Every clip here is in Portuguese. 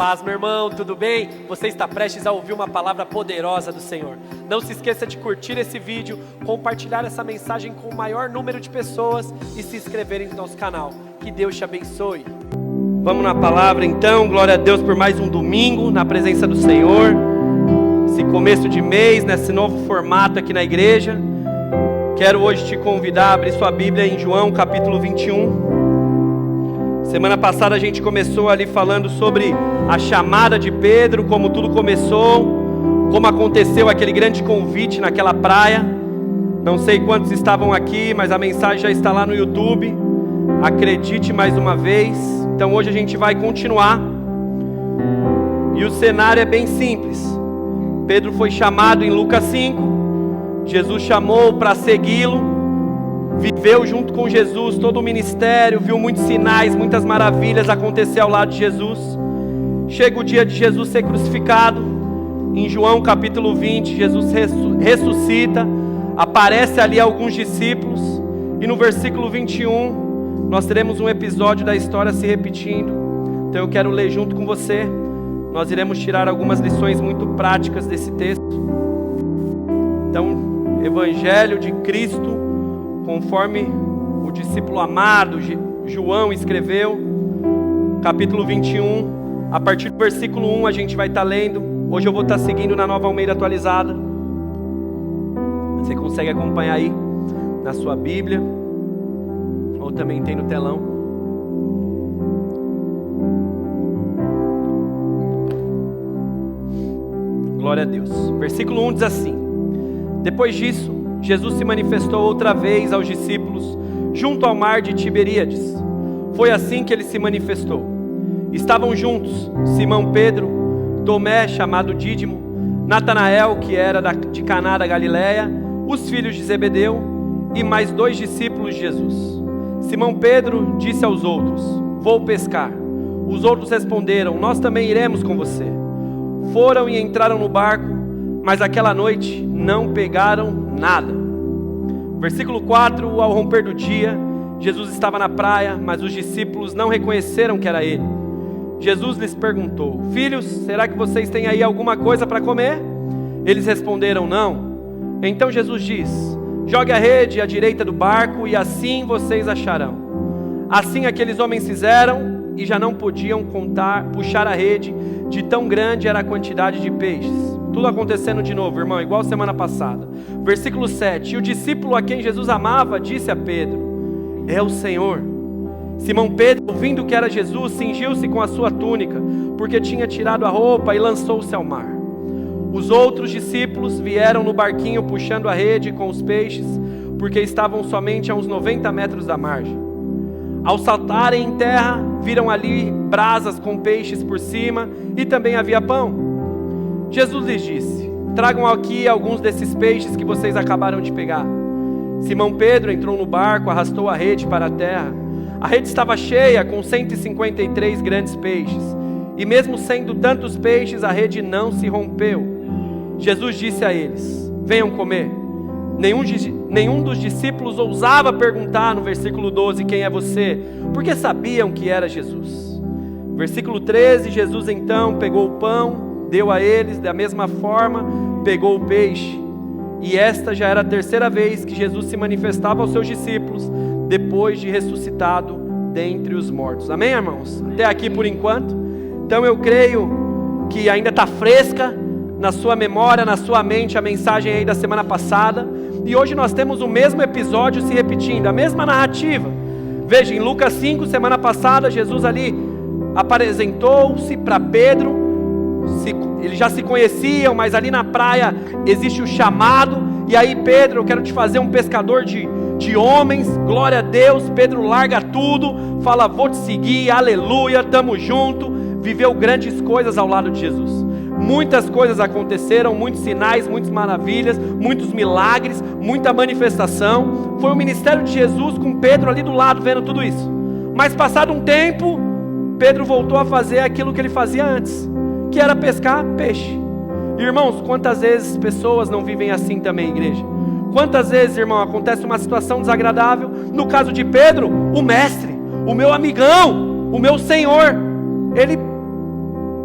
Paz, meu irmão, tudo bem? Você está prestes a ouvir uma palavra poderosa do Senhor. Não se esqueça de curtir esse vídeo, compartilhar essa mensagem com o maior número de pessoas e se inscreverem no nosso canal. Que Deus te abençoe. Vamos na palavra então, glória a Deus por mais um domingo na presença do Senhor. Esse começo de mês, nesse novo formato aqui na igreja. Quero hoje te convidar a abrir sua Bíblia em João capítulo 21. Semana passada a gente começou ali falando sobre a chamada de Pedro, como tudo começou, como aconteceu aquele grande convite naquela praia. Não sei quantos estavam aqui, mas a mensagem já está lá no YouTube. Acredite mais uma vez. Então hoje a gente vai continuar. E o cenário é bem simples. Pedro foi chamado em Lucas 5. Jesus chamou para segui-lo. Viveu junto com Jesus todo o ministério, viu muitos sinais, muitas maravilhas acontecer ao lado de Jesus. Chega o dia de Jesus ser crucificado. Em João capítulo 20, Jesus ressuscita, aparece ali alguns discípulos. E no versículo 21, nós teremos um episódio da história se repetindo. Então eu quero ler junto com você. Nós iremos tirar algumas lições muito práticas desse texto. Então, Evangelho de Cristo, conforme o discípulo amado João escreveu, capítulo 21, a partir do versículo 1 a gente vai estar lendo. Hoje eu vou estar seguindo na Nova Almeida atualizada. Você consegue acompanhar aí na sua Bíblia, ou também tem no telão. Glória a Deus. Versículo 1 diz assim: Depois disso, Jesus se manifestou outra vez aos discípulos junto ao mar de Tiberíades. Foi assim que ele se manifestou. Estavam juntos Simão Pedro, Tomé, chamado Dídimo, Natanael, que era de Caná da Galileia, os filhos de Zebedeu e mais 2 discípulos de Jesus. Simão Pedro disse aos outros: Vou pescar. Os outros responderam: Nós também iremos com você. Foram e entraram no barco, mas aquela noite não pegaram nada. Versículo 4, ao romper do dia, Jesus estava na praia, mas os discípulos não reconheceram que era ele. Jesus lhes perguntou: Filhos, será que vocês têm aí alguma coisa para comer? Eles responderam: Não. Então Jesus diz: Jogue a rede à direita do barco e assim vocês acharão. Assim aqueles homens fizeram e já não podiam puxar a rede, de tão grande era a quantidade de peixes. Tudo acontecendo de novo, irmão, igual semana passada. Versículo 7. E o discípulo a quem Jesus amava disse a Pedro: É o Senhor. Simão Pedro, ouvindo que era Jesus, cingiu-se com a sua túnica, porque tinha tirado a roupa, e lançou-se ao mar. Os outros discípulos vieram no barquinho puxando a rede com os peixes, porque estavam somente a uns 90 metros da margem. Ao saltarem em terra, viram ali brasas com peixes por cima, e também havia pão. Jesus lhes disse: Tragam aqui alguns desses peixes que vocês acabaram de pegar. Simão Pedro entrou no barco, arrastou a rede para a terra. A rede estava cheia com 153 grandes peixes, e mesmo sendo tantos peixes, a rede não se rompeu. Jesus disse a eles: Venham comer. Nenhum dos discípulos ousava perguntar no versículo 12: Quem é você? Porque sabiam que era Jesus. Versículo 13, Jesus então pegou o pão, deu a eles, da mesma forma pegou o peixe. E esta já era a terceira vez que Jesus se manifestava aos seus discípulos, depois de ressuscitado dentre os mortos. Amém, irmãos? Até aqui por enquanto. Então eu creio que ainda está fresca na sua memória, na sua mente, a mensagem aí da semana passada. E hoje nós temos o mesmo episódio se repetindo, a mesma narrativa. Veja, em Lucas 5, semana passada, Jesus ali apresentou-se para Pedro. Eles já se conheciam, mas ali na praia existe o chamado. E aí: Pedro, eu quero te fazer um pescador de homens. Glória a Deus. Pedro larga tudo, fala: vou te seguir, aleluia, tamo junto. Viveu grandes coisas ao lado de Jesus. Muitas coisas aconteceram, muitos sinais, muitas maravilhas, muitos milagres, muita manifestação. Foi o ministério de Jesus com Pedro ali do lado, vendo tudo isso. Mas passado um tempo, Pedro voltou a fazer aquilo que ele fazia antes, que era pescar peixe. Irmãos, quantas vezes pessoas não vivem assim também, igreja? Quantas vezes, irmão, acontece uma situação desagradável? No caso de Pedro, o mestre, o meu amigão, o meu Senhor, ele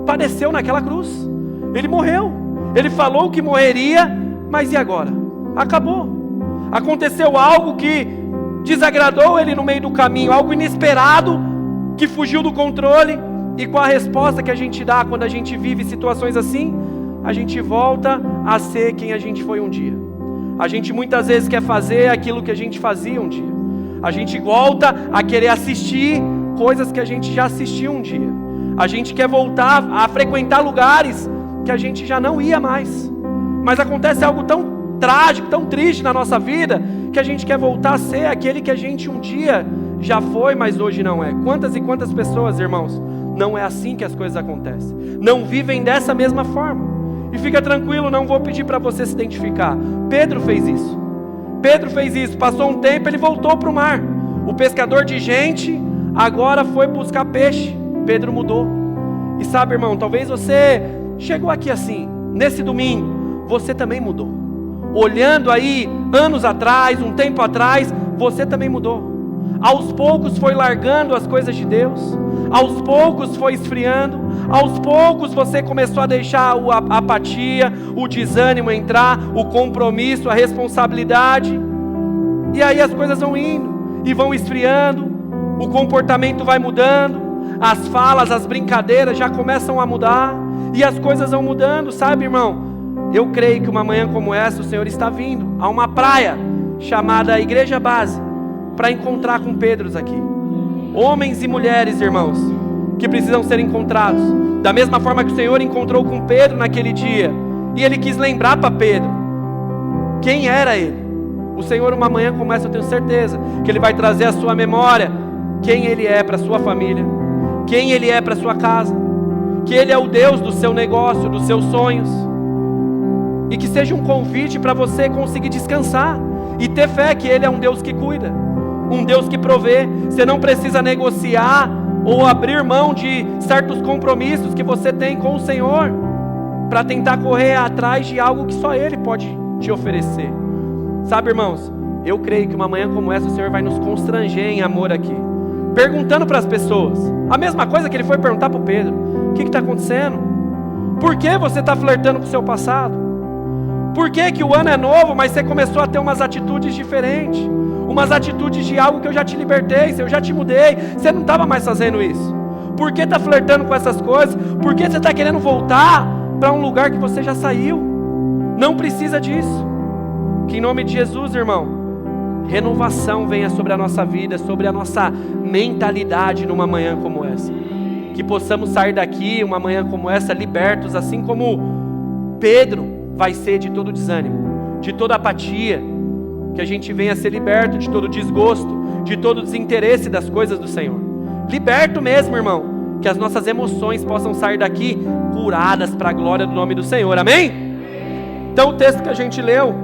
padeceu naquela cruz. Ele morreu. Ele falou que morreria, mas e agora? Acabou. Aconteceu algo que desagradou ele no meio do caminho, algo inesperado, que fugiu do controle. E qual a resposta que a gente dá quando a gente vive situações assim? A gente volta a ser quem a gente foi um dia. A gente muitas vezes quer fazer aquilo que a gente fazia um dia. A gente volta a querer assistir coisas que a gente já assistiu um dia. A gente quer voltar a frequentar lugares que a gente já não ia mais. Mas acontece algo tão trágico, tão triste na nossa vida, que a gente quer voltar a ser aquele que a gente um dia já foi, mas hoje não é. Quantas e quantas pessoas, irmãos, não é assim que as coisas acontecem. Não vivem dessa mesma forma. E fica tranquilo, não vou pedir para você se identificar. Pedro fez isso. Pedro fez isso, passou um tempo, ele voltou para o mar. O pescador de gente agora foi buscar peixe. Pedro mudou. E sabe, irmão, talvez você chegou aqui assim, nesse domingo, você também mudou. Olhando aí, anos atrás, um tempo atrás, você também mudou. Aos poucos foi largando as coisas de Deus, aos poucos foi esfriando, aos poucos você começou a deixar a apatia, o desânimo entrar, o compromisso, a responsabilidade, e aí as coisas vão indo, e vão esfriando, o comportamento vai mudando, as falas, as brincadeiras já começam a mudar, e as coisas vão mudando, sabe, irmão? Eu creio que uma manhã como essa o Senhor está vindo a uma praia chamada Igreja Base, para encontrar com Pedros aqui. Homens e mulheres, irmãos, que precisam ser encontrados. Da mesma forma que o Senhor encontrou com Pedro naquele dia. E Ele quis lembrar para Pedro quem era ele. O Senhor, uma manhã como essa, eu tenho certeza que Ele vai trazer à sua memória quem Ele é para a sua família, quem Ele é para a sua casa, que Ele é o Deus do seu negócio, dos seus sonhos. E que seja um convite para você conseguir descansar e ter fé que Ele é um Deus que cuida, um Deus que provê. Você não precisa negociar ou abrir mão de certos compromissos que você tem com o Senhor para tentar correr atrás de algo que só Ele pode te oferecer. Sabe, irmãos, eu creio que uma manhã como essa o Senhor vai nos constranger em amor aqui, perguntando para as pessoas a mesma coisa que Ele foi perguntar para o Pedro: o que está acontecendo? Por que você está flertando com o seu passado? Por que o ano é novo, mas você começou a ter umas atitudes diferentes? Umas atitudes de algo que eu já te libertei, eu já te mudei, você não estava mais fazendo isso. Por que está flertando com essas coisas? Por que você está querendo voltar para um lugar que você já saiu? Não precisa disso. Que em nome de Jesus, irmão, renovação venha sobre a nossa vida, sobre a nossa mentalidade numa manhã como essa. Que possamos sair daqui, uma manhã como essa, libertos, assim como Pedro vai ser de todo desânimo, de toda apatia. Que a gente venha a ser liberto de todo desgosto, de todo desinteresse das coisas do Senhor. Liberto mesmo, irmão. Que as nossas emoções possam sair daqui curadas para a glória do nome do Senhor. Amém? Então o texto que a gente leu,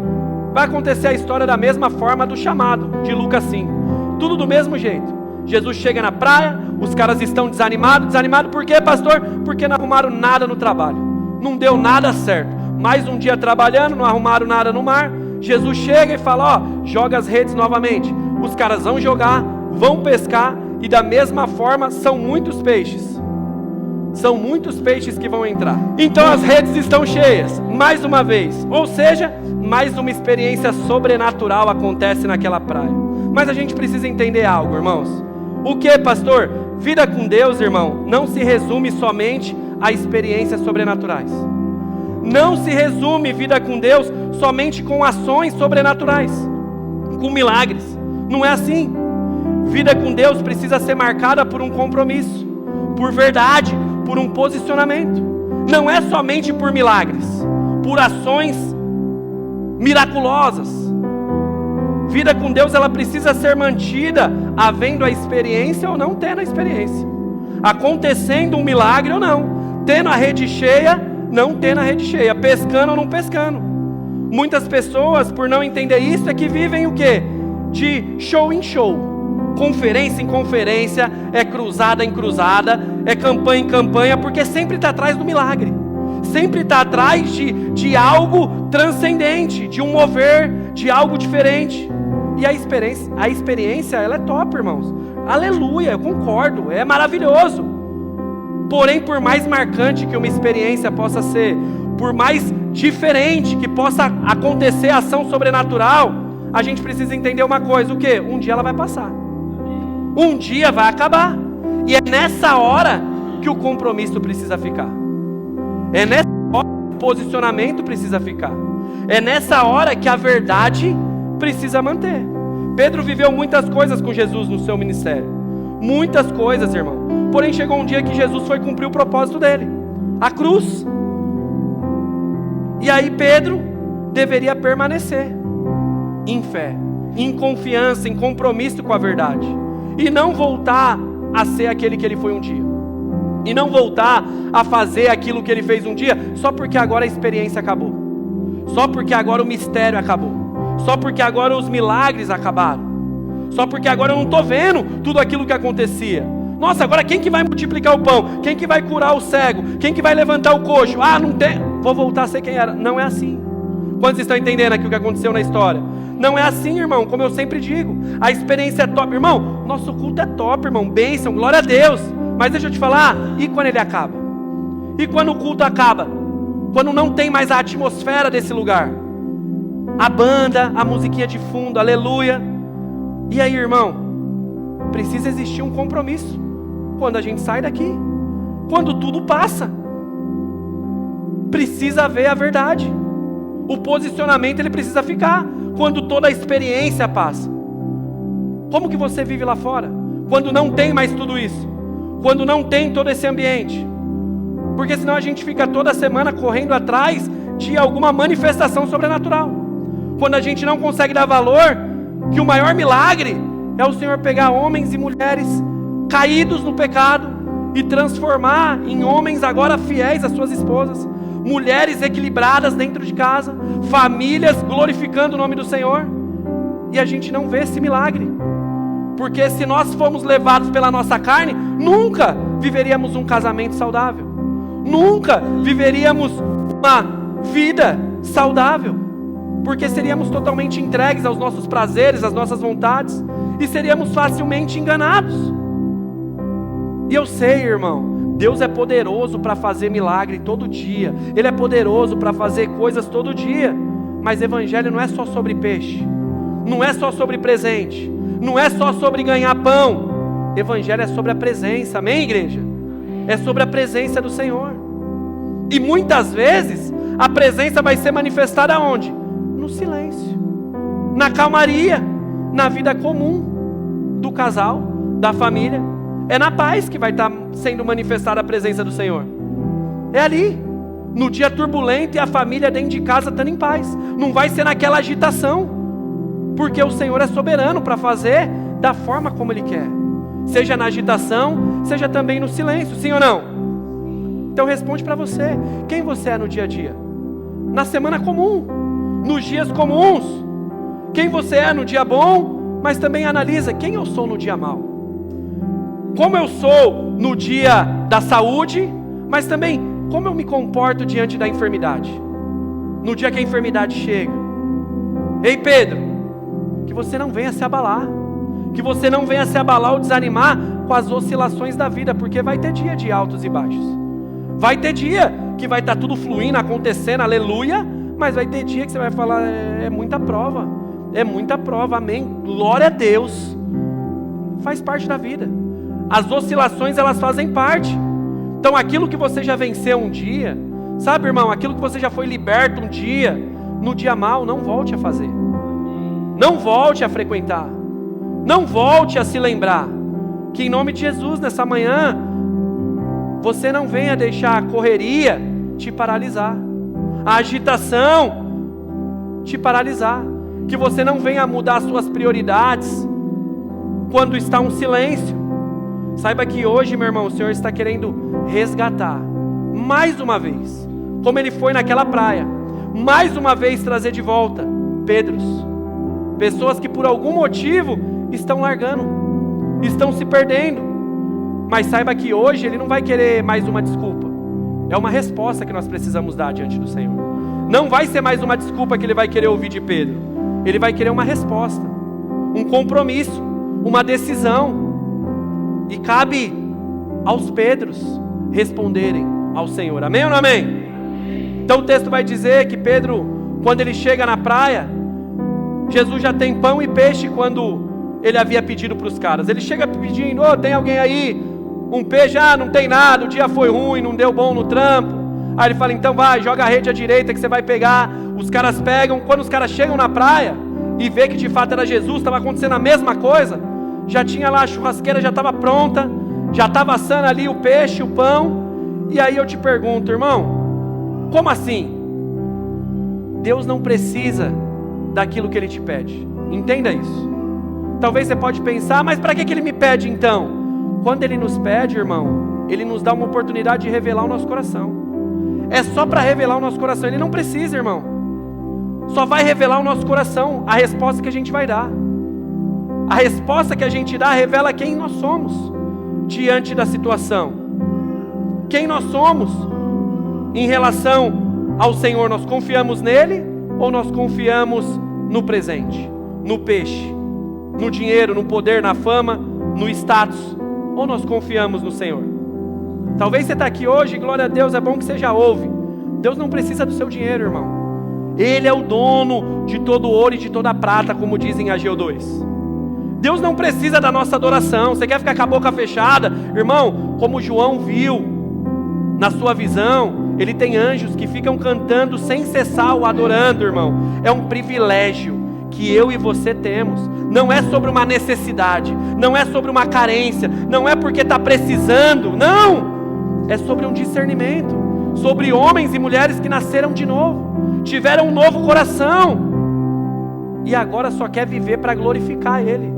vai acontecer a história da mesma forma do chamado, de Lucas 5. Tudo do mesmo jeito. Jesus chega na praia, os caras estão desanimados. Desanimados por quê, pastor? Porque não arrumaram nada no trabalho. Não deu nada certo. Mais um dia trabalhando, não arrumaram nada no mar. Jesus chega e fala: joga as redes novamente. Os caras vão jogar, vão pescar, e da mesma forma são muitos peixes. São muitos peixes que vão entrar. Então as redes estão cheias, mais uma vez. Ou seja, mais uma experiência sobrenatural acontece naquela praia. Mas a gente precisa entender algo, irmãos. O que, pastor? Vida com Deus, irmão, não se resume somente a experiências sobrenaturais. Não se resume vida com Deus somente com ações sobrenaturais, com milagres. Não é assim. Vida com Deus precisa ser marcada por um compromisso, por verdade, por um posicionamento. Não é somente por milagres, por ações miraculosas. Vida com Deus, ela precisa ser mantida havendo a experiência ou não tendo a experiência, acontecendo um milagre ou não, tendo a rede cheia, não tendo a rede cheia, pescando ou não pescando. Muitas pessoas, por não entender isso, é que vivem o quê? De show em show, conferência em conferência, é cruzada em cruzada, é campanha em campanha, porque sempre está atrás do milagre, sempre está atrás de algo transcendente, de um mover, de algo diferente. E a experiência, ela é top, irmãos. Aleluia, eu concordo, é maravilhoso. Porém, por mais marcante que uma experiência possa ser, por mais diferente que possa acontecer a ação sobrenatural, a gente precisa entender uma coisa, o quê? Um dia ela vai passar. Um dia vai acabar. E é nessa hora que o compromisso precisa ficar. É nessa hora que o posicionamento precisa ficar. É nessa hora que a verdade precisa manter. Pedro viveu muitas coisas com Jesus no seu ministério. Muitas coisas, irmão. Porém chegou um dia que Jesus foi cumprir o propósito dele. A cruz. E aí Pedro deveria permanecer em fé, em confiança, em compromisso com a verdade. E não voltar a ser aquele que ele foi um dia. E não voltar a fazer aquilo que ele fez um dia, só porque agora a experiência acabou. Só porque agora o mistério acabou. Só porque agora os milagres acabaram. Só porque agora eu não estou vendo tudo aquilo que acontecia. Nossa, agora quem que vai multiplicar o pão? Quem que vai curar o cego? Quem que vai levantar o coxo? Ah, não tem... Vou voltar a ser quem era. Não é assim. Quantos estão entendendo aqui o que aconteceu na história? Não é assim, irmão, como eu sempre digo. A experiência é top. Irmão, nosso culto é top, irmão. Bênção, glória a Deus. Mas deixa eu te falar, e quando ele acaba? E quando o culto acaba? Quando não tem mais a atmosfera desse lugar? A banda, a musiquinha de fundo, aleluia. E aí, irmão? Precisa existir um compromisso. Quando a gente sai daqui. Quando tudo passa. Precisa haver a verdade. O posicionamento ele precisa ficar. Quando toda a experiência passa. Como que você vive lá fora? Quando não tem mais tudo isso. Quando não tem todo esse ambiente. Porque senão a gente fica toda semana correndo atrás de alguma manifestação sobrenatural. Quando a gente não consegue dar valor, que o maior milagre é o Senhor pegar homens e mulheres caídos no pecado e transformar em homens agora fiéis às suas esposas, mulheres equilibradas dentro de casa, famílias glorificando o nome do Senhor, e a gente não vê esse milagre, porque se nós formos levados pela nossa carne, nunca viveríamos um casamento saudável, nunca viveríamos uma vida saudável, porque seríamos totalmente entregues aos nossos prazeres, às nossas vontades, e seríamos facilmente enganados. E eu sei, irmão, Deus é poderoso para fazer milagre todo dia, Ele é poderoso para fazer coisas todo dia, mas evangelho não é só sobre peixe, não é só sobre presente, não é só sobre ganhar pão, evangelho é sobre a presença, amém, igreja? É sobre a presença do Senhor, e muitas vezes a presença vai ser manifestada onde? No silêncio, na calmaria, na vida comum do casal, da família. É na paz que vai estar sendo manifestada a presença do Senhor. É ali, no dia turbulento, e a família dentro de casa estando em paz. Não vai ser naquela agitação, porque o Senhor é soberano para fazer da forma como Ele quer, seja na agitação, seja também no silêncio, sim ou não? Então responde para você, quem você é no dia a dia? Na semana comum, nos dias comuns, quem você é no dia bom, mas também analisa quem eu sou no dia mau. Como eu sou no dia da saúde, mas também como eu me comporto diante da enfermidade. No dia que a enfermidade chega. Ei Pedro, que você não venha se abalar. Que você não venha se abalar ou desanimar com as oscilações da vida, porque vai ter dia de altos e baixos. Vai ter dia que vai estar tudo fluindo, acontecendo, aleluia, mas vai ter dia que você vai falar, é muita prova, amém, glória a Deus. Faz parte da vida. As oscilações elas fazem parte. Então aquilo que você já venceu um dia, sabe, irmão, aquilo que você já foi liberto um dia, no dia mau, não volte a fazer. Não volte a frequentar. Não volte a se lembrar. Que em nome de Jesus, nessa manhã, você não venha deixar a correria te paralisar, a agitação te paralisar, que você não venha mudar as suas prioridades quando está um silêncio. Saiba que hoje, meu irmão, o Senhor está querendo resgatar, mais uma vez, como Ele foi naquela praia, mais uma vez trazer de volta Pedros, pessoas que por algum motivo estão largando, estão se perdendo, mas saiba que hoje Ele não vai querer mais uma desculpa, é uma resposta que nós precisamos dar diante do Senhor. Não vai ser mais uma desculpa que Ele vai querer ouvir de Pedro, Ele vai querer uma resposta, um compromisso, uma decisão. E cabe aos Pedros responderem ao Senhor. Amém ou não amém? Então o texto vai dizer que Pedro, quando ele chega na praia, Jesus já tem pão e peixe quando ele havia pedido para os caras. Ele chega pedindo: tem alguém aí? Um peixe? Não tem nada, o dia foi ruim, não deu bom no trampo. Aí ele fala: então vai, joga a rede à direita que você vai pegar. Os caras pegam. Quando os caras chegam na praia e vê que de fato era Jesus, estava acontecendo a mesma coisa, já tinha lá a churrasqueira, já estava pronta, já estava assando ali o peixe, o pão. E aí eu te pergunto, irmão, como assim? Deus não precisa daquilo que Ele te pede. Entenda isso. Talvez você pode pensar: mas para que Ele me pede então? Quando Ele nos pede, irmão, Ele nos dá uma oportunidade de revelar o nosso coração. É só para revelar o nosso coração. Ele não precisa, irmão. Só vai revelar o nosso coração a resposta que a gente vai dar. A resposta que a gente dá revela quem nós somos diante da situação. Quem nós somos em relação ao Senhor. Nós confiamos nele ou nós confiamos no presente, no peixe, no dinheiro, no poder, na fama, no status, ou nós confiamos no Senhor? Talvez você está aqui hoje, glória a Deus, é bom que você já ouve. Deus não precisa do seu dinheiro, irmão. Ele é o dono de todo ouro e de toda prata, como diz em Ageu 2. Deus não precisa da nossa adoração. Você quer ficar com a boca fechada? Irmão, como João viu na sua visão, ele tem anjos que ficam cantando sem cessar o adorando, irmão. É um privilégio que eu e você temos. Não é sobre uma necessidade, não é sobre uma carência, não é porque está precisando, não. É sobre um discernimento, sobre homens e mulheres que nasceram de novo, tiveram um novo coração e agora só quer viver para glorificar Ele.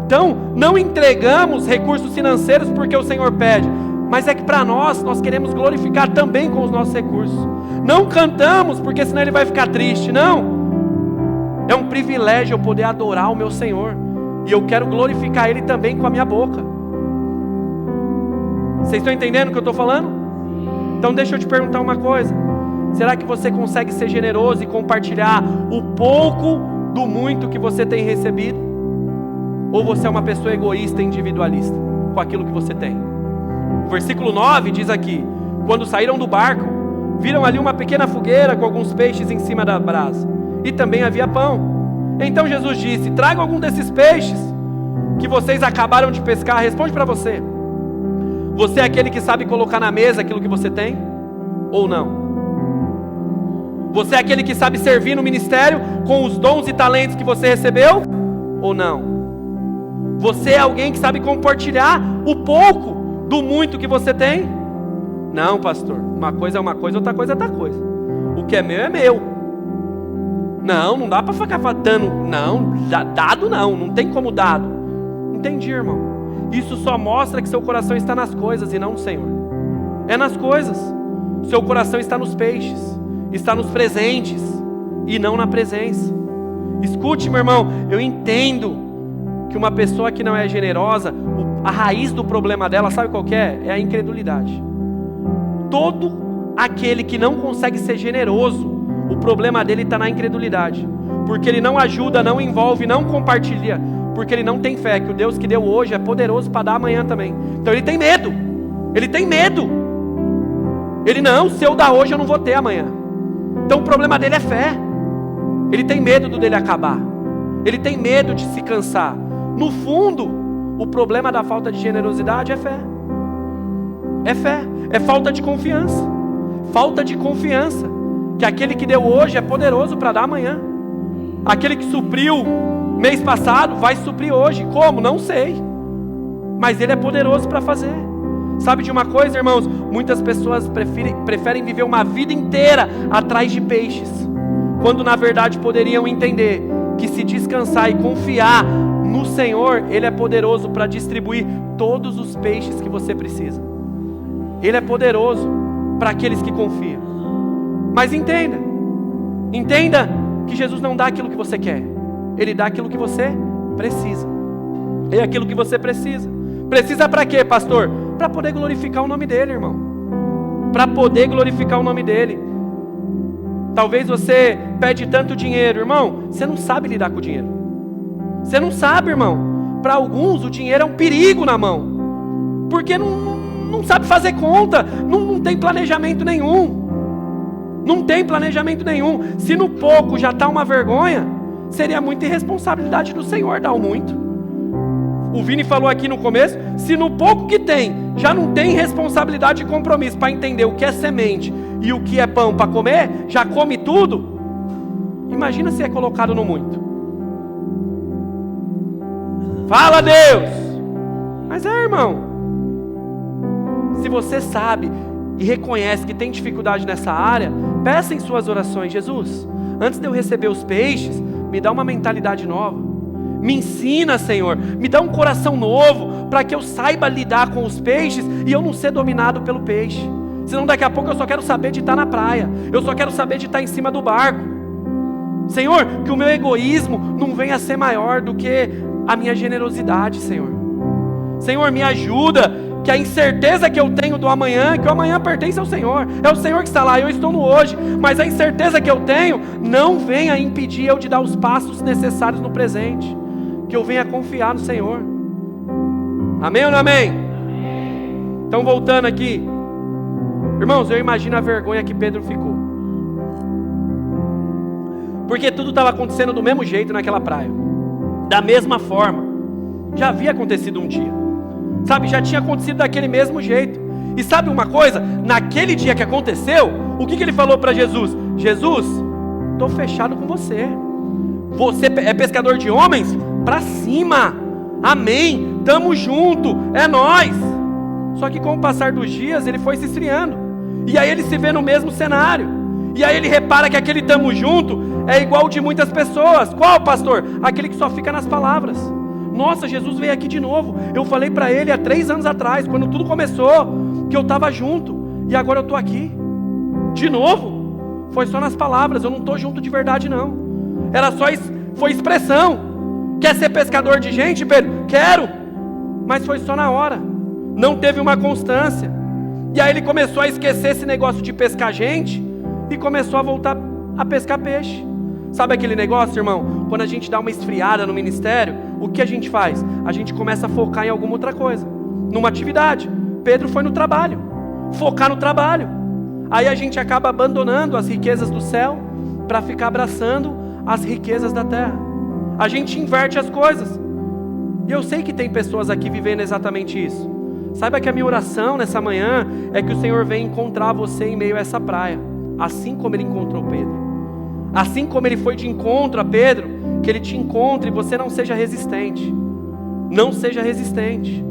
Então, não entregamos recursos financeiros porque o Senhor pede, mas é que para nós queremos glorificar também com os nossos recursos. Não cantamos porque senão Ele vai ficar triste, não. É um privilégio eu poder adorar o meu Senhor, e eu quero glorificar Ele também com a minha boca. Vocês estão entendendo o que eu estou falando? Então deixa eu te perguntar uma coisa: será que você consegue ser generoso e compartilhar o pouco do muito que você tem recebido? Ou você é uma pessoa egoísta e individualista com aquilo que você tem? O versículo 9 diz aqui: quando saíram do barco, viram ali uma pequena fogueira com alguns peixes em cima da brasa, e também havia pão. Então Jesus disse: tragam algum desses peixes que vocês acabaram de pescar. Responde para você: você é aquele que sabe colocar na mesa aquilo que você tem? Ou não? Você é aquele que sabe servir no ministério com os dons e talentos que você recebeu? Ou não? Você é alguém que sabe compartilhar o pouco do muito que você tem? Não, pastor, uma coisa é uma coisa, outra coisa é outra coisa. O que é meu é meu. Não dá para ficar dando, dado não tem como dado. Entendi, irmão. Isso só mostra que seu coração está nas coisas e não no Senhor. É nas coisas. Seu coração está nos peixes, está nos presentes e não na presença. Escute, meu irmão, eu entendo que uma pessoa que não é generosa, a raiz do problema dela, sabe qual que é? É a incredulidade. Todo aquele que não consegue ser generoso, o problema dele está na incredulidade, porque ele não ajuda, não envolve, não compartilha, porque ele não tem fé que o Deus que deu hoje é poderoso para dar amanhã também. Então ele tem medo. Se eu dar hoje eu não vou ter amanhã. Então o problema dele é fé. Ele tem medo do dele acabar. Ele tem medo de se cansar. No fundo, o problema da falta de generosidade é fé. É fé, é falta de confiança. Falta de confiança que aquele que deu hoje é poderoso para dar amanhã. Aquele que supriu mês passado vai suprir hoje. Como? Não sei. Mas Ele é poderoso para fazer. Sabe de uma coisa, irmãos? Muitas pessoas preferem viver uma vida inteira atrás de peixes, quando na verdade poderiam entender que se descansar e confiar no Senhor, Ele é poderoso para distribuir todos os peixes que você precisa. Ele é poderoso para aqueles que confiam. Mas entenda que Jesus não dá aquilo que você quer. Ele dá aquilo que você precisa. É aquilo que você precisa. Precisa para quê, pastor? Para poder glorificar o nome dEle, irmão. Para poder glorificar o nome dEle. Talvez você pede tanto dinheiro, irmão, você não sabe lidar com o dinheiro. Você não sabe, irmão. Para alguns o dinheiro é um perigo na mão, porque não não sabe fazer conta, não tem planejamento nenhum. Não tem planejamento nenhum. Se no pouco já está uma vergonha, seria muita irresponsabilidade do Senhor dar o muito. O Vini falou aqui no começo, se no pouco que tem, já não tem responsabilidade e compromisso para entender o que é semente e o que é pão para comer, já come tudo, imagina se é colocado no muito. Fala, Deus! Mas irmão, se você sabe e reconhece que tem dificuldade nessa área, peça em suas orações: Jesus, antes de eu receber os peixes, me dá uma mentalidade nova. Me ensina, Senhor, me dá um coração novo, para que eu saiba lidar com os peixes e eu não ser dominado pelo peixe. Senão daqui a pouco eu só quero saber de estar na praia, eu só quero saber de estar em cima do barco. Senhor, que o meu egoísmo não venha a ser maior do que a minha generosidade, Senhor. Senhor, me ajuda, que a incerteza que eu tenho do amanhã, que o amanhã pertence ao Senhor, é o Senhor que está lá, eu estou no hoje, mas a incerteza que eu tenho não venha impedir eu de dar os passos necessários no presente, que eu venha confiar no Senhor. Amém ou não amém? Amém. Então voltando aqui, irmãos, eu imagino a vergonha que Pedro ficou, porque tudo estava acontecendo do mesmo jeito naquela praia, da mesma forma, já havia acontecido um dia, sabe, já tinha acontecido daquele mesmo jeito. E sabe uma coisa, naquele dia que aconteceu, o que ele falou para Jesus? Jesus, estou fechado com você, você é pescador de homens? Para cima, amém, tamo junto, é nós. Só que com o passar dos dias ele foi se esfriando, e aí ele se vê no mesmo cenário, e aí ele repara que aquele tamo junto é igual de muitas pessoas. Qual, pastor? Aquele que só fica nas palavras. Nossa, Jesus veio aqui de novo, eu falei para ele há 3 anos atrás, quando tudo começou, que eu estava junto, e agora eu estou aqui de novo. Foi só nas palavras, eu não estou junto de verdade não, foi expressão. Quer ser pescador de gente, Pedro? Quero, mas foi só na hora, não teve uma constância. E aí ele começou a esquecer esse negócio de pescar gente e começou a voltar a pescar peixe. Sabe aquele negócio, irmão? Quando a gente dá uma esfriada no ministério, o que a gente faz? A gente começa a focar em alguma outra coisa, numa atividade. Pedro foi no trabalho, focar no trabalho. Aí a gente acaba abandonando as riquezas do céu para ficar abraçando as riquezas da terra. A gente inverte as coisas. E eu sei que tem pessoas aqui vivendo exatamente isso. Saiba que a minha oração nessa manhã é que o Senhor venha encontrar você em meio a essa praia, assim como Ele encontrou Pedro. Assim como Ele foi de encontro a Pedro, que Ele te encontre e você não seja resistente. Não seja resistente.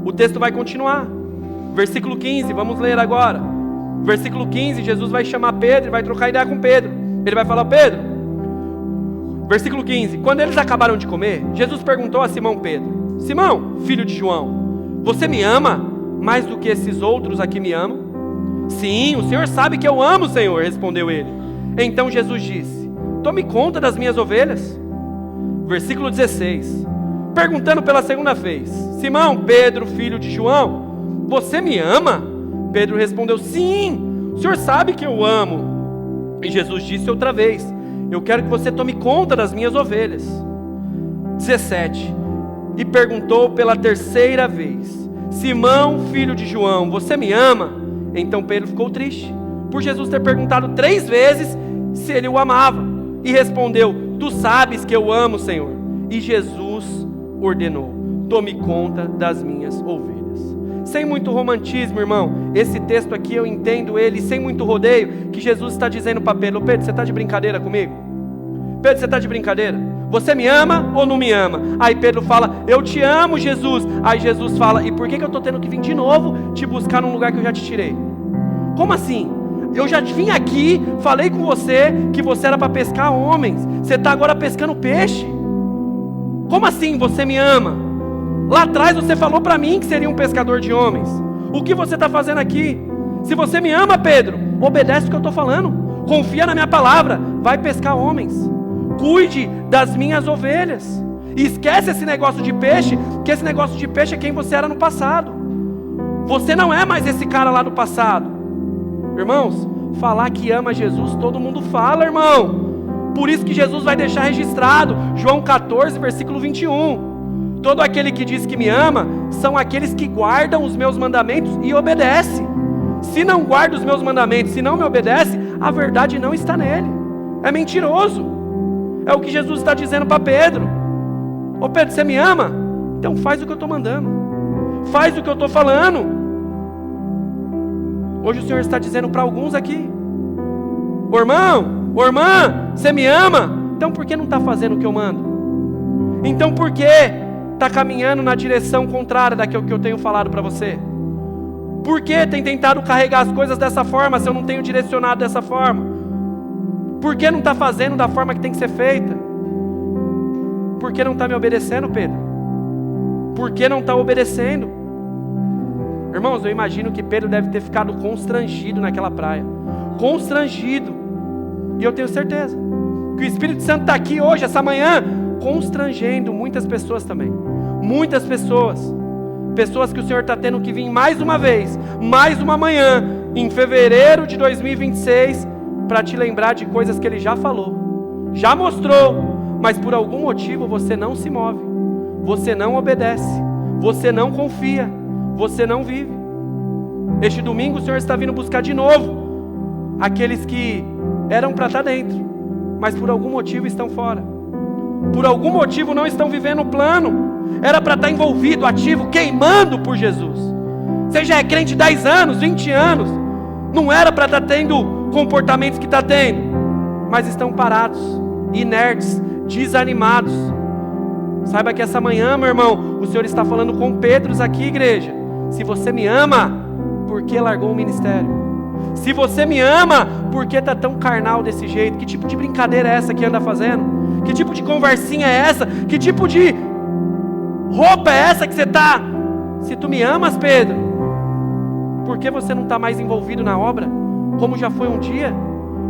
O texto vai continuar. Versículo 15, vamos ler agora. Versículo 15, Jesus vai chamar Pedro e vai trocar ideia com Pedro. Ele vai falar: Pedro, versículo 15, quando eles acabaram de comer, Jesus perguntou a Simão Pedro: Simão, filho de João, você me ama mais do que esses outros aqui me amam? Sim, o Senhor sabe que eu amo o Senhor, respondeu ele. Então Jesus disse: tome conta das minhas ovelhas. Versículo 16, perguntando pela segunda vez: Simão, Pedro, filho de João, você me ama? Pedro respondeu: sim, o Senhor sabe que eu amo. E Jesus disse outra vez: eu quero que você tome conta das minhas ovelhas. 17, e perguntou pela terceira vez: Simão, filho de João, você me ama? Então Pedro ficou triste, por Jesus ter perguntado 3 vezes se ele o amava, e respondeu: tu sabes que eu amo, Senhor. E Jesus ordenou: tome conta das minhas ovelhas. Sem muito romantismo, irmão, esse texto aqui eu entendo ele sem muito rodeio, que Jesus está dizendo para Pedro: Pedro, você está de brincadeira comigo? Pedro, você está de brincadeira? Você me ama ou não me ama? Aí Pedro fala: eu te amo, Jesus. Aí Jesus fala: e por que eu estou tendo que vir de novo te buscar num lugar que eu já te tirei? Como assim? Eu já vim aqui, falei com você que você era para pescar homens, você está agora pescando peixe? Como assim você me ama? Lá atrás você falou para mim que seria um pescador de homens. O que você está fazendo aqui? Se você me ama, Pedro, obedece o que eu estou falando, confia na minha palavra, vai pescar homens, cuide das minhas ovelhas, e esquece esse negócio de peixe, que esse negócio de peixe é quem você era no passado. Você não é mais esse cara lá do passado. Irmãos, falar que ama Jesus, todo mundo fala, irmão. Por isso que Jesus vai deixar registrado, João 14, versículo 21. Todo aquele que diz que me ama, são aqueles que guardam os meus mandamentos e obedecem. Se não guarda os meus mandamentos, se não me obedece, a verdade não está nele. É mentiroso. É o que Jesus está dizendo para Pedro. Ô Pedro, você me ama? Então faz o que eu estou mandando. Faz o que eu estou falando. Hoje o Senhor está dizendo para alguns aqui: ô irmão, ô irmã, você me ama? Então por que não está fazendo o que eu mando? Então por que está caminhando na direção contrária daquilo que eu tenho falado para você? Por que tem tentado carregar as coisas dessa forma, se eu não tenho direcionado dessa forma? Por que não está fazendo da forma que tem que ser feita? Por que não está me obedecendo, Pedro? Por que não está obedecendo? Irmãos, eu imagino que Pedro deve ter ficado constrangido naquela praia. Constrangido. E eu tenho certeza que o Espírito Santo está aqui hoje, essa manhã, constrangendo muitas pessoas também. Muitas pessoas. Pessoas que o Senhor está tendo que vir mais uma vez, mais uma manhã, em fevereiro de 2026, para te lembrar de coisas que Ele já falou, já mostrou, mas por algum motivo você não se move, você não obedece, você não confia, você não vive. Este domingo o Senhor está vindo buscar de novo aqueles que eram para estar dentro, mas por algum motivo estão fora, por algum motivo não estão vivendo o plano. Era para estar envolvido, ativo, queimando por Jesus. Você já é crente 10 anos, 20 anos, não era para estar tendo comportamentos que está tendo, mas estão parados, inertes, desanimados. Saiba que essa manhã, meu irmão, o Senhor está falando com Pedros aqui, igreja. Se você me ama, por que largou o ministério? Se você me ama, por que está tão carnal desse jeito? Que tipo de brincadeira é essa que anda fazendo? Que tipo de conversinha é essa? Que tipo de roupa é essa que você está? Se tu me amas, Pedro, por que você não está mais envolvido na obra, como já foi um dia?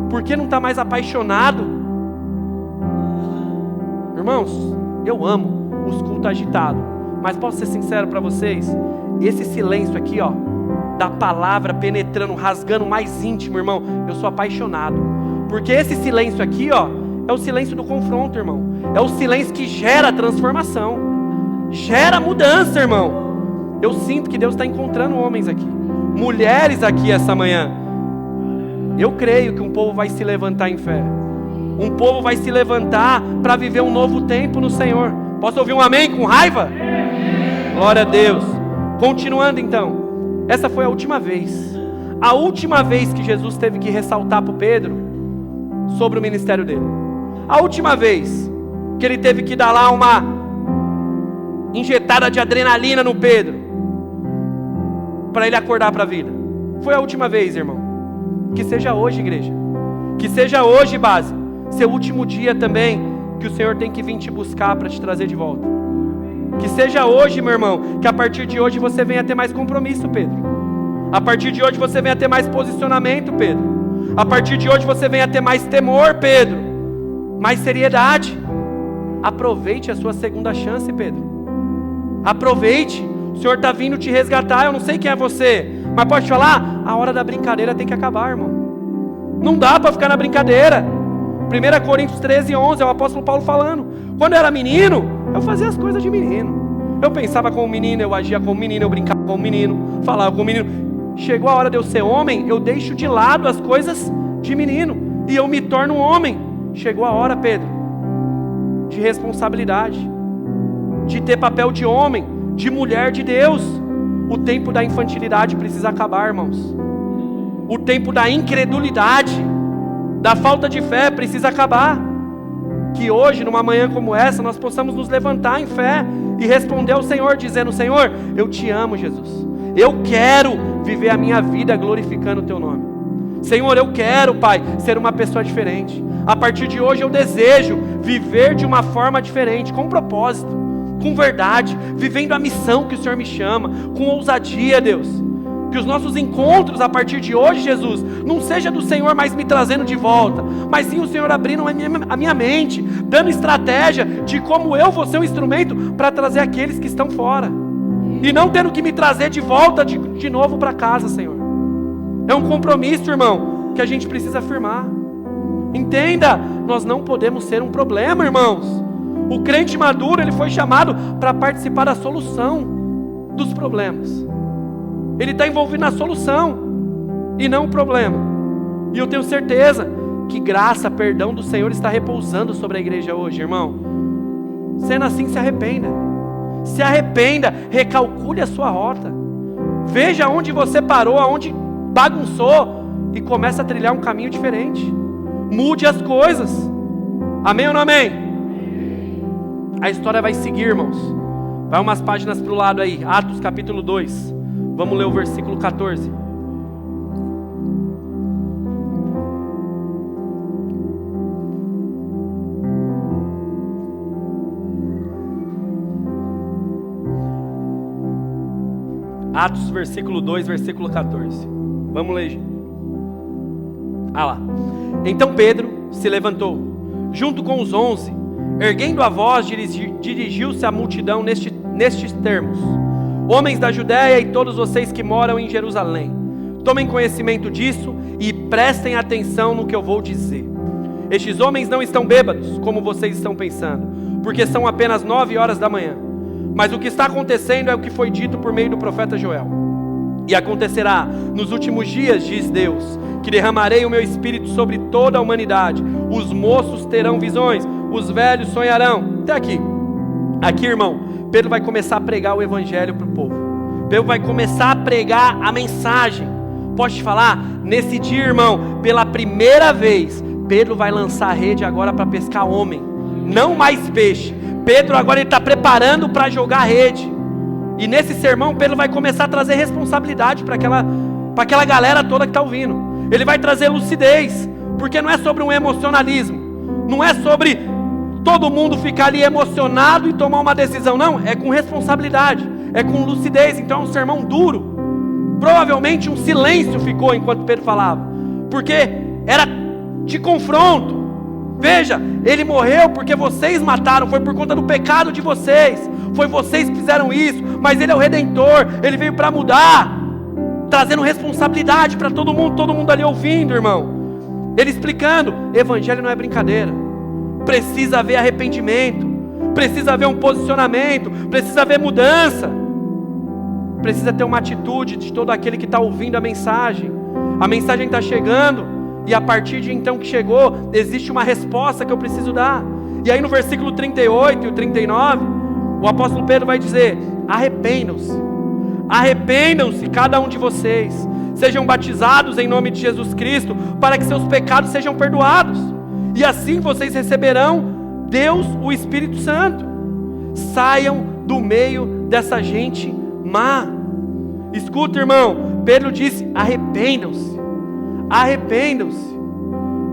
Por que não está mais apaixonado? Irmãos, eu amo os cultos agitados, mas posso ser sincero para vocês? Esse silêncio aqui, ó, da palavra penetrando, rasgando mais íntimo, irmão, eu sou apaixonado. Porque esse silêncio aqui, ó, é o silêncio do confronto, irmão. É o silêncio que gera transformação, gera mudança, irmão. Eu sinto que Deus está encontrando homens aqui, mulheres aqui essa manhã. Eu creio que um povo vai se levantar em fé. Um povo vai se levantar para viver um novo tempo no Senhor. Posso ouvir um amém com raiva? Glória a Deus. Continuando então. Essa foi a última vez. A última vez que Jesus teve que ressaltar para o Pedro sobre o ministério dele. A última vez que ele teve que dar lá uma injetada de adrenalina no Pedro, para ele acordar para a vida. Foi a última vez, irmão. Que seja hoje, igreja. Que seja hoje, base. Seu último dia também, que o Senhor tem que vir te buscar para te trazer de volta. Que seja hoje, meu irmão, que a partir de hoje você venha ter mais compromisso, Pedro. A partir de hoje você venha ter mais posicionamento, Pedro. A partir de hoje você venha ter mais temor, Pedro. Mais seriedade. Aproveite a sua segunda chance, Pedro. Aproveite. O Senhor está vindo te resgatar. Eu não sei quem é você, mas pode falar, a hora da brincadeira tem que acabar, irmão. Não dá para ficar na brincadeira. 1 Coríntios 13:11, é o apóstolo Paulo falando. Quando eu era menino, eu fazia as coisas de menino. Eu pensava como menino, eu agia como menino, eu brincava como menino, falava como menino. Chegou a hora de eu ser homem, eu deixo de lado as coisas de menino e eu me torno um homem. Chegou a hora, Pedro, de responsabilidade, de ter papel de homem, de mulher de Deus. O tempo da infantilidade precisa acabar, irmãos. O tempo da incredulidade, da falta de fé precisa acabar. Que hoje, numa manhã como essa, nós possamos nos levantar em fé e responder ao Senhor, dizendo: Senhor, eu te amo, Jesus. Eu quero viver a minha vida glorificando o teu nome. Senhor, eu quero, Pai, ser uma pessoa diferente. A partir de hoje eu desejo viver de uma forma diferente, com propósito, com verdade, vivendo a missão que o Senhor me chama, com ousadia, Deus. Que os nossos encontros a partir de hoje, Jesus, não seja do Senhor mais me trazendo de volta, mas sim o Senhor abrindo a minha mente, dando estratégia de como eu vou ser um instrumento para trazer aqueles que estão fora, e não tendo que me trazer de volta de novo para casa, Senhor. É um compromisso, irmão, que a gente precisa afirmar. Entenda, nós não podemos ser um problema, irmãos. O crente maduro, ele foi chamado para participar da solução dos problemas. Ele está envolvido na solução e não o problema. E eu tenho certeza que graça, perdão do Senhor está repousando sobre a igreja hoje, irmão. Sendo assim, se arrependa. Se arrependa, recalcule a sua rota. Veja onde você parou, aonde bagunçou e comece a trilhar um caminho diferente. Mude as coisas. Amém ou não amém? A história vai seguir, irmãos. Vai umas páginas para o lado aí. Atos capítulo 2. Vamos ler o versículo 14. Atos versículo 2, versículo 14. Vamos ler. Lá. Então Pedro se levantou, junto com os 11, erguendo a voz, dirigiu-se à multidão nestes termos: homens da Judéia e todos vocês que moram em Jerusalém, tomem conhecimento disso e prestem atenção no que eu vou dizer. Estes homens não estão bêbados, como vocês estão pensando, porque são apenas 9 horas da manhã. Mas o que está acontecendo é o que foi dito por meio do profeta Joel. E acontecerá nos últimos dias, diz Deus, que derramarei o meu espírito sobre toda a humanidade. Os moços terão visões, os velhos sonharão. Até aqui. Aqui, irmão, Pedro vai começar a pregar o evangelho para o povo. Pedro vai começar a pregar a mensagem. Posso te falar? Nesse dia, irmão, pela primeira vez, Pedro vai lançar a rede agora para pescar homem, não mais peixe. Pedro agora está preparando para jogar a rede. E nesse sermão Pedro vai começar a trazer responsabilidade para aquela galera toda que está ouvindo. Ele vai trazer lucidez, porque não é sobre um emocionalismo, não é sobre todo mundo ficar ali emocionado e tomar uma decisão, não, é com responsabilidade, é com lucidez. Então é um sermão duro. Provavelmente um silêncio ficou enquanto Pedro falava, porque era de confronto. Veja, ele morreu porque vocês mataram, foi por conta do pecado de vocês, foi vocês que fizeram isso, mas ele é o Redentor, ele veio para mudar, trazendo responsabilidade para todo mundo ali ouvindo, irmão. Ele explicando, evangelho não é brincadeira, precisa haver arrependimento, precisa haver um posicionamento, precisa haver mudança, precisa ter uma atitude de todo aquele que está ouvindo a mensagem está chegando. E a partir de então que chegou, existe uma resposta que eu preciso dar. E aí no versículo 38 e 39, o apóstolo Pedro vai dizer: arrependam-se, cada um de vocês, sejam batizados em nome de Jesus Cristo, para que seus pecados sejam perdoados, e assim vocês receberão Deus, o Espírito Santo. Saiam do meio dessa gente má. Escuta, irmão, Pedro disse: arrependam-se.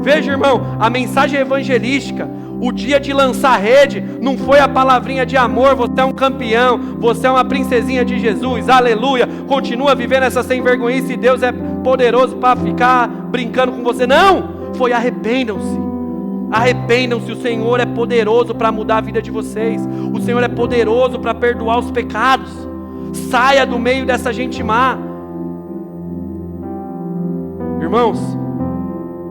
Veja, irmão, a mensagem evangelística, o dia de lançar rede, não foi a palavrinha de amor, você é um campeão, você é uma princesinha de Jesus, aleluia, continua vivendo essa sem vergonhice e Deus é poderoso para ficar brincando com você. Não, foi arrependam-se, o Senhor é poderoso para mudar a vida de vocês, o Senhor é poderoso para perdoar os pecados. Saia do meio dessa gente má. Irmãos,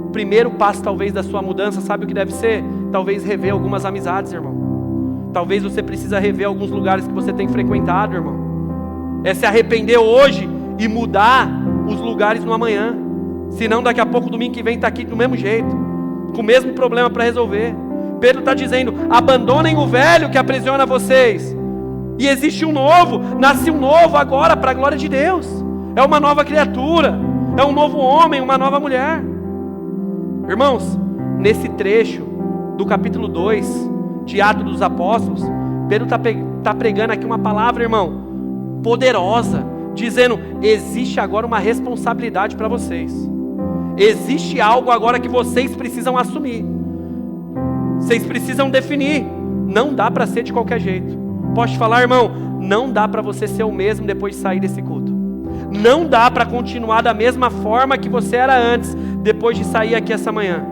o primeiro passo talvez da sua mudança, sabe o que deve ser? Talvez rever algumas amizades, irmão. Talvez você precisa rever alguns lugares que você tem frequentado, irmão. É se arrepender hoje e mudar os lugares no amanhã. Senão daqui a pouco, domingo que vem, está aqui do mesmo jeito, com o mesmo problema para resolver. Pedro está dizendo: abandonem o velho que aprisiona vocês, e existe um novo, nasce um novo agora para a glória de Deus. É uma nova criatura, é um novo homem, uma nova mulher. Irmãos, nesse trecho do capítulo 2 de Atos dos Apóstolos, Pedro está pregando aqui uma palavra, irmão, poderosa, dizendo: existe agora uma responsabilidade para vocês, existe algo agora que vocês precisam assumir, vocês precisam definir. Não dá para ser de qualquer jeito. Posso te falar, irmão, não dá para você ser o mesmo depois de sair desse culto. Não dá para continuar da mesma forma que você era antes, depois de sair aqui essa manhã.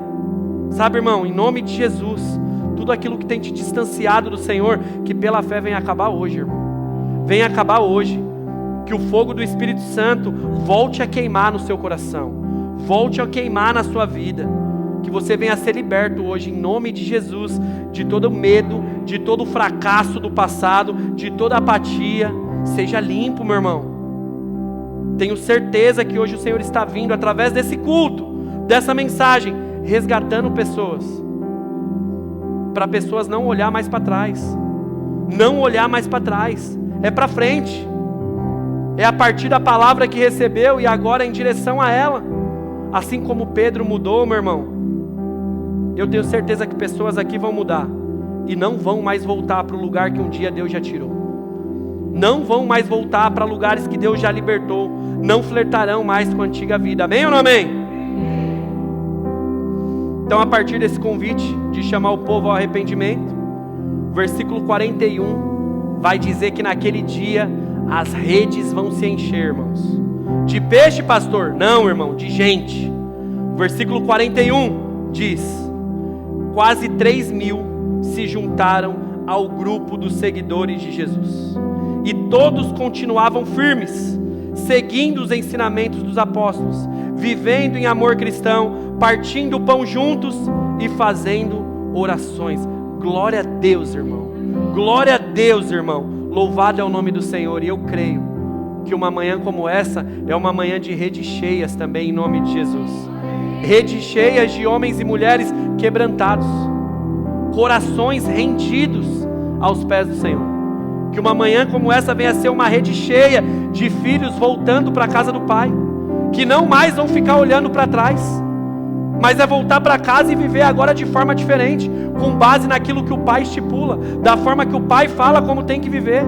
Sabe, irmão, em nome de Jesus, tudo aquilo que tem te distanciado do Senhor, que pela fé venha acabar hoje, irmão. Venha acabar hoje. Que o fogo do Espírito Santo volte a queimar no seu coração, volte a queimar na sua vida. Que você venha a ser liberto hoje, em nome de Jesus, de todo medo, de todo fracasso do passado, de toda apatia. Seja limpo, meu irmão. Tenho certeza que hoje o Senhor está vindo através desse culto, dessa mensagem, resgatando pessoas, para pessoas não olhar mais para trás. Não olhar mais para trás, é para frente. É a partir da palavra que recebeu e agora em direção a ela. Assim como Pedro mudou, meu irmão, eu tenho certeza que pessoas aqui vão mudar e não vão mais voltar para o lugar que um dia Deus já tirou. Não vão mais voltar para lugares que Deus já libertou. Não flertarão mais com a antiga vida. Amém ou não amém? Então, a partir desse convite de chamar o povo ao arrependimento, o versículo 41 vai dizer que naquele dia as redes vão se encher, irmãos. De peixe, pastor? Não, irmão, de gente. O versículo 41 diz: quase 3.000 se juntaram ao grupo dos seguidores de Jesus. E todos continuavam firmes, seguindo os ensinamentos dos apóstolos, vivendo em amor cristão, partindo o pão juntos e fazendo orações. Glória a Deus, irmão. Glória a Deus, irmão. Louvado é o nome do Senhor. E eu creio que uma manhã como essa é uma manhã de redes cheias também, em nome de Jesus. Redes cheias de homens e mulheres quebrantados, corações rendidos aos pés do Senhor. Que uma manhã como essa venha a ser uma rede cheia de filhos voltando para a casa do Pai, que não mais vão ficar olhando para trás, mas é voltar para casa e viver agora de forma diferente, com base naquilo que o Pai estipula, da forma que o Pai fala como tem que viver.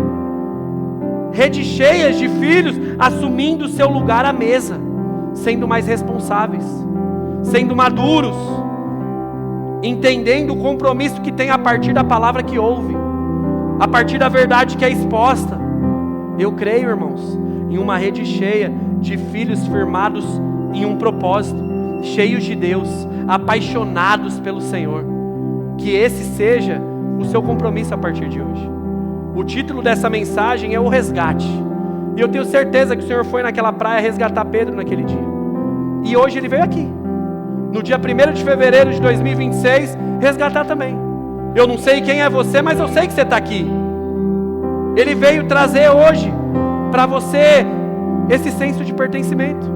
Redes cheias de filhos assumindo o seu lugar à mesa, sendo mais responsáveis, sendo maduros, entendendo o compromisso que tem a partir da palavra que ouve, a partir da verdade que é exposta. Eu creio, irmãos, em uma rede cheia de filhos firmados em um propósito, cheios de Deus, apaixonados pelo Senhor. Que esse seja o seu compromisso a partir de hoje. O título dessa mensagem é o resgate. E eu tenho certeza que o Senhor foi naquela praia resgatar Pedro naquele dia. E hoje ele veio aqui, no dia 1º de fevereiro de 2026, resgatar também. Eu não sei quem é você, mas eu sei que você está aqui. Ele veio trazer hoje para você esse senso de pertencimento.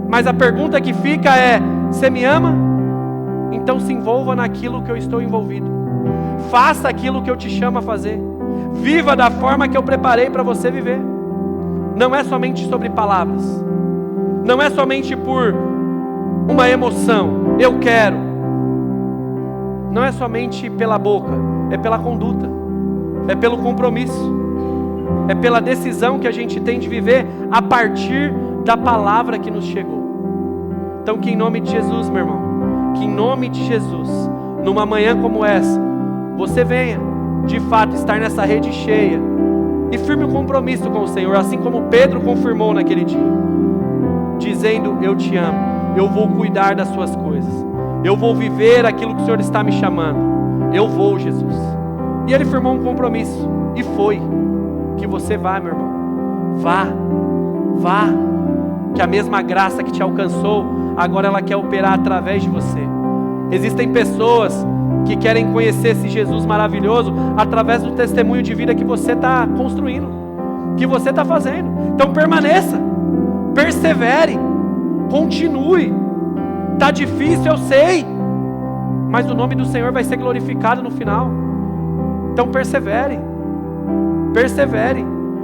Mas a pergunta que fica é: você me ama? Então se envolva naquilo que eu estou envolvido. Faça aquilo que eu te chamo a fazer. Viva da forma que eu preparei para você viver. Não é somente sobre palavras. Não é somente por uma emoção. Eu quero. Não é somente pela boca. É pela conduta. É pelo compromisso. É pela decisão que a gente tem de viver a partir da palavra que nos chegou. Então que em nome de Jesus, meu irmão, que em nome de Jesus, numa manhã como essa, você venha de fato estar nessa rede cheia e firme um compromisso com o Senhor, assim como Pedro confirmou naquele dia, dizendo: eu te amo, eu vou cuidar das suas coisas, eu vou viver aquilo que o Senhor está me chamando, eu vou, Jesus. E ele firmou um compromisso, e foi. Que você vá, meu irmão, vá, que a mesma graça que te alcançou, agora ela quer operar através de você. Existem pessoas que querem conhecer esse Jesus maravilhoso através do testemunho de vida que você está construindo, que você está fazendo. Então permaneça, persevere, continue. Está difícil, eu sei, mas o nome do Senhor vai ser glorificado no final. Então persevere.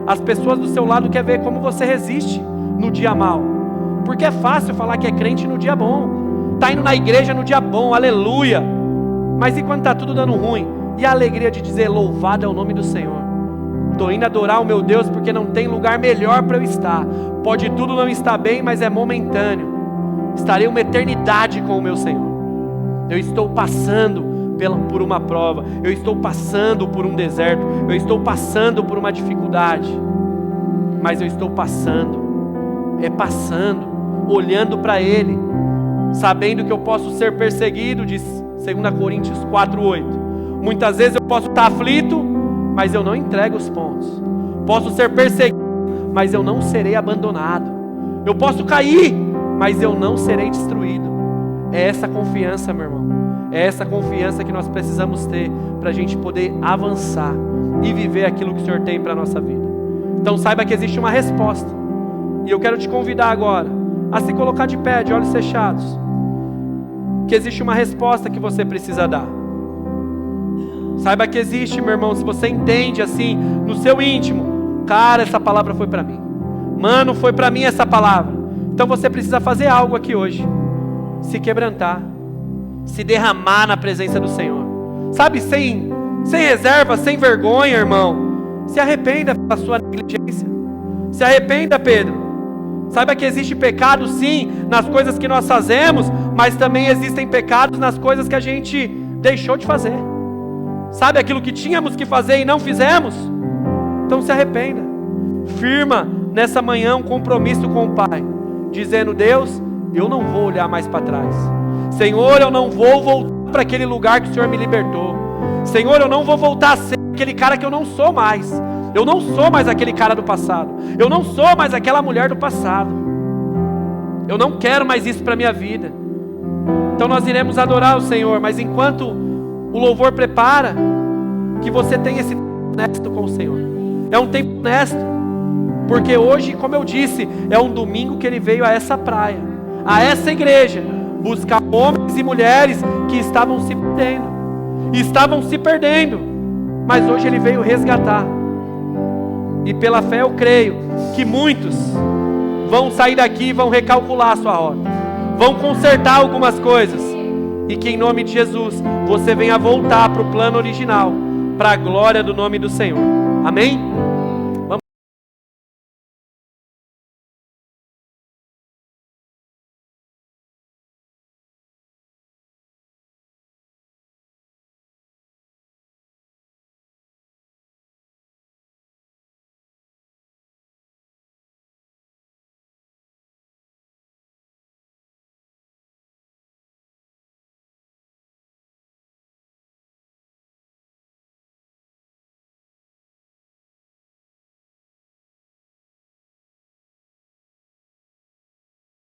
As pessoas do seu lado querem ver como você resiste no dia mal, porque é fácil falar que é crente no dia bom, está indo na igreja no dia bom, aleluia, mas e quando está tudo dando ruim? E a alegria de dizer: louvado é o nome do Senhor, estou indo adorar o meu Deus porque não tem lugar melhor para eu estar. Pode tudo não estar bem, mas é momentâneo, estarei uma eternidade com o meu Senhor. Eu estou passando por uma prova, eu estou passando por um deserto, eu estou passando por uma dificuldade, mas eu estou passando, olhando para Ele, sabendo que eu posso ser perseguido, diz 2 Coríntios 4:8. Muitas vezes eu posso estar aflito, mas eu não entrego os pontos. Posso ser perseguido, mas eu não serei abandonado. Eu posso cair, mas eu não serei destruído. É essa confiança, meu irmão. É essa confiança que nós precisamos ter para a gente poder avançar e viver aquilo que o Senhor tem para a nossa vida. Então saiba que existe uma resposta. E eu quero te convidar agora a se colocar de pé, de olhos fechados. Que existe uma resposta que você precisa dar. Saiba que existe, meu irmão, se você entende assim, no seu íntimo, cara, essa palavra foi para mim. Mano, foi para mim essa palavra. Então você precisa fazer algo aqui hoje. Se quebrantar. Se derramar na presença do Senhor. Sabe, sem reserva, sem vergonha, irmão. Se arrependa da sua negligência. Se arrependa, Pedro. Saiba que existe pecado sim, nas coisas que nós fazemos, mas também existem pecados nas coisas que a gente deixou de fazer. Sabe aquilo que tínhamos que fazer e não fizemos? Então se arrependa. Firma nessa manhã um compromisso com o Pai, dizendo: Deus, eu não vou olhar mais para trás. Senhor, eu não vou voltar para aquele lugar que o Senhor me libertou. Senhor, eu não vou voltar a ser aquele cara que eu não sou mais. Eu não sou mais aquele cara do passado. Eu não sou mais aquela mulher do passado. Eu não quero mais isso para a minha vida. Então nós iremos adorar o Senhor, mas enquanto o louvor prepara, que você tenha esse tempo honesto com o Senhor. É um tempo honesto, porque hoje, como eu disse, é um domingo que Ele veio a essa praia, a essa igreja, buscar homens e mulheres que estavam se perdendo, mas hoje Ele veio resgatar. E pela fé eu creio que muitos vão sair daqui e vão recalcular a sua rota, vão consertar algumas coisas, e que em nome de Jesus você venha voltar para o plano original, para a glória do nome do Senhor. Amém?